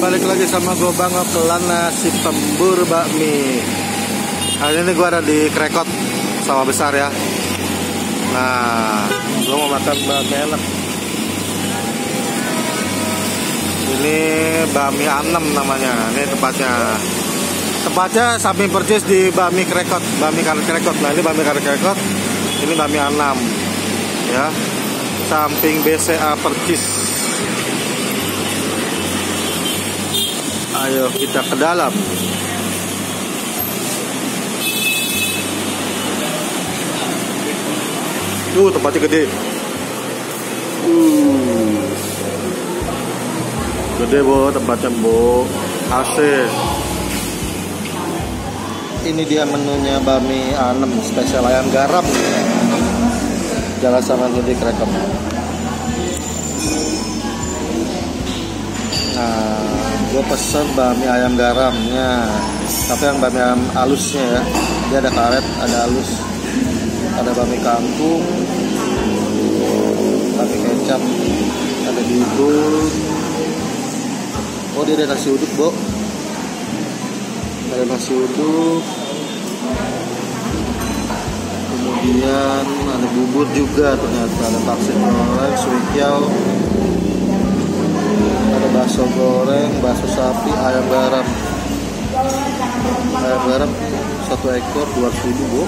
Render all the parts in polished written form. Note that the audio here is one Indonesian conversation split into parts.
balik lagi sama gue Bang Pelana si pemburu bakmi. Hari ini gue ada di Krekot Sawah Besar ya. Nah, gue mau makan bakmi enak. Ini bakmi Anem namanya. Ini tempatnya samping persis di bakmi Krekot, bakmi Karet Krekot. Nah, ini bakmi Karet Krekot, ini bakmi Anem ya, samping BCA persis. Ayo kita ke dalam. Tempatnya gede. Gede bo tempatnya bo. AC. Ini dia menunya bakmi Anem spesial ayam garam. Jalan sama di Krekot. Nah, gue pesen bakmi ayam garamnya, tapi yang bakmi ayam halusnya ya. Dia ada karet, ada halus, ada bakmi kangkung, bakmi kecap, ada bihun. Oh, dia ada nasi uduk, Bo. Ada nasi uduk. Kemudian ada bubur juga ternyata, ada pangsit goreng, suikyao, ada bakso goreng, bakso sapi, ayam garam. Ayam garam 1 ekor 200.000, Bu.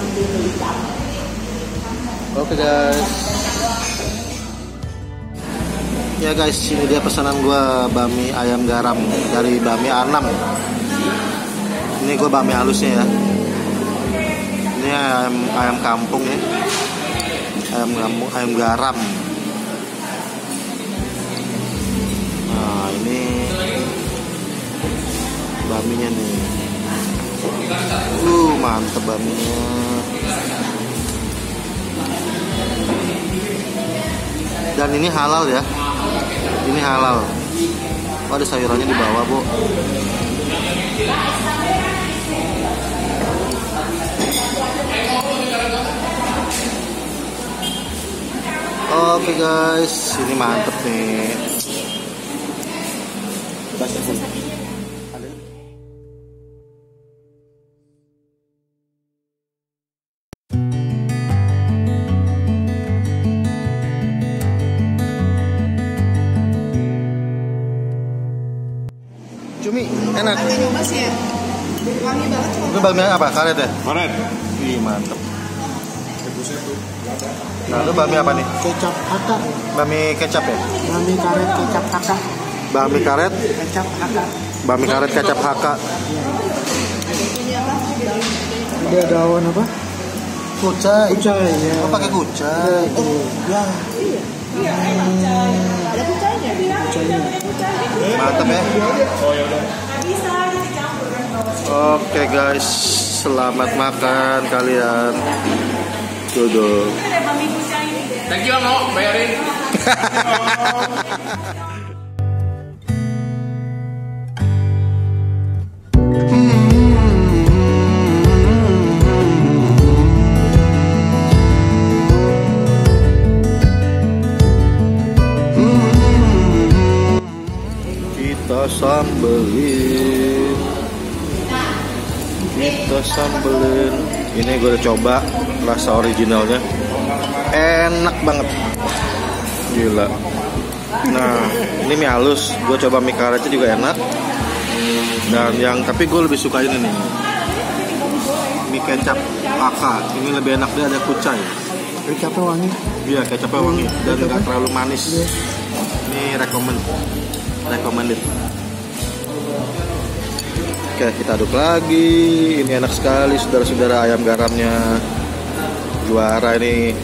Oke guys. Ya guys, ini dia pesanan gua bakmi ayam garam dari bakmi Anem. Ini gua bakmi halusnya ya. Ini ayam kampung ya. Ayam garam. Nah, ini bakminya nih. Mantep bakminya. Dan ini halal ya. Ini halal. Oh, ada sayurannya di bawah, Bu. Oke guys, ini mantep nih. Cumi, enak. Nyoba sih ya. Wangi banget. Ini bakmi apa? Karet ya? Karet. Ih, mantep. Nah, itu bakmi apa nih? Kecap hakka. Bakmi kecap ya? Bakmi karet kecap hakka. Bakmi karet? Kecap hakka. Bakmi karet kecap hakka. Ada daun apa? Kucai. Kucai ya. Oh, pakai kucai. Ya. Ada kucainya. Kucainya. Mantap ya. Oke guys, selamat makan kalian. Tuh. Thank you, mau bayarin. Kita sambelin. Ini gue udah coba rasa originalnya, enak banget, gila. Nah, ini mie halus, gue coba mie karetnya juga enak. Dan tapi gue lebih suka ini nih, mie kecap kakak. Ini lebih enak, dia ada kucai. Kecapnya wangi. Iya, kecapnya wangi dan nggak terlalu manis. Ini recommended. Oke, kita aduk lagi. Ini enak sekali, saudara-saudara, ayam garamnya. Juara ini.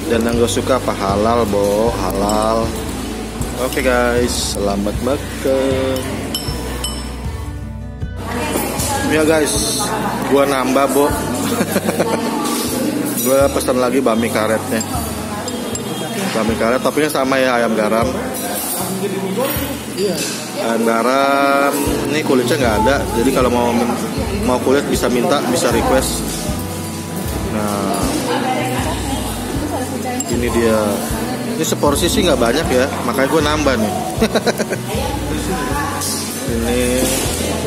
Dan yang gue suka apa? Halal, Bo. Halal. Oke guys, selamat makan. Ya guys, gue nambah, Bo. Gue pesan lagi bakmi karetnya. Bakmi karet, toppingnya sama ya, ayam garam. Ayam garam, ini kulitnya nggak ada, jadi kalau mau kulit bisa minta, bisa request. Nah, ini dia. Ini seporsi sih nggak banyak ya, makanya gue nambah nih. Ini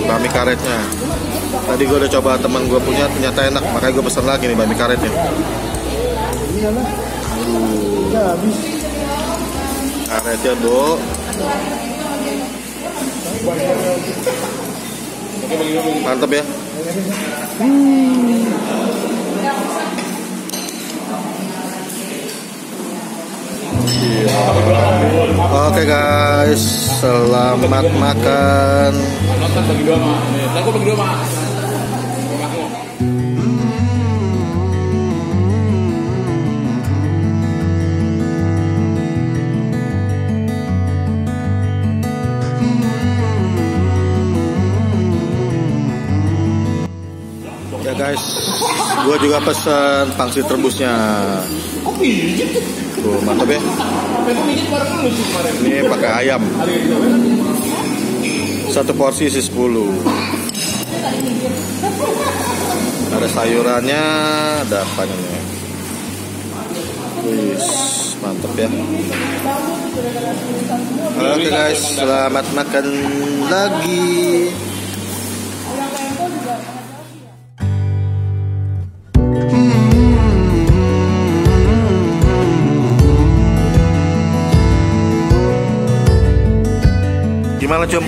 bami karetnya. Tadi gue udah coba teman gue punya, ternyata enak, makanya gue pesan lagi nih bami karetnya. Udah habis. Karetnya do. Mantap ya. Oke guys, selamat makan. Nonton bagi dua mah. Aku bagi dua mah. Ya guys, gue juga pesen pangsit rebusnya. Tuh mantap ya. Ini pakai ayam. Satu porsi isi 10. Ada sayurannya, ada apanya nih. Wih, mantap ya. Oke guys, selamat makan lagi. Gimana cum?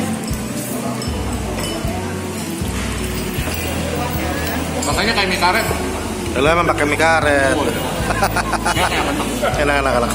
Makanya kayak mie karet. Lo emang pakai mie karet. Enak. Enak.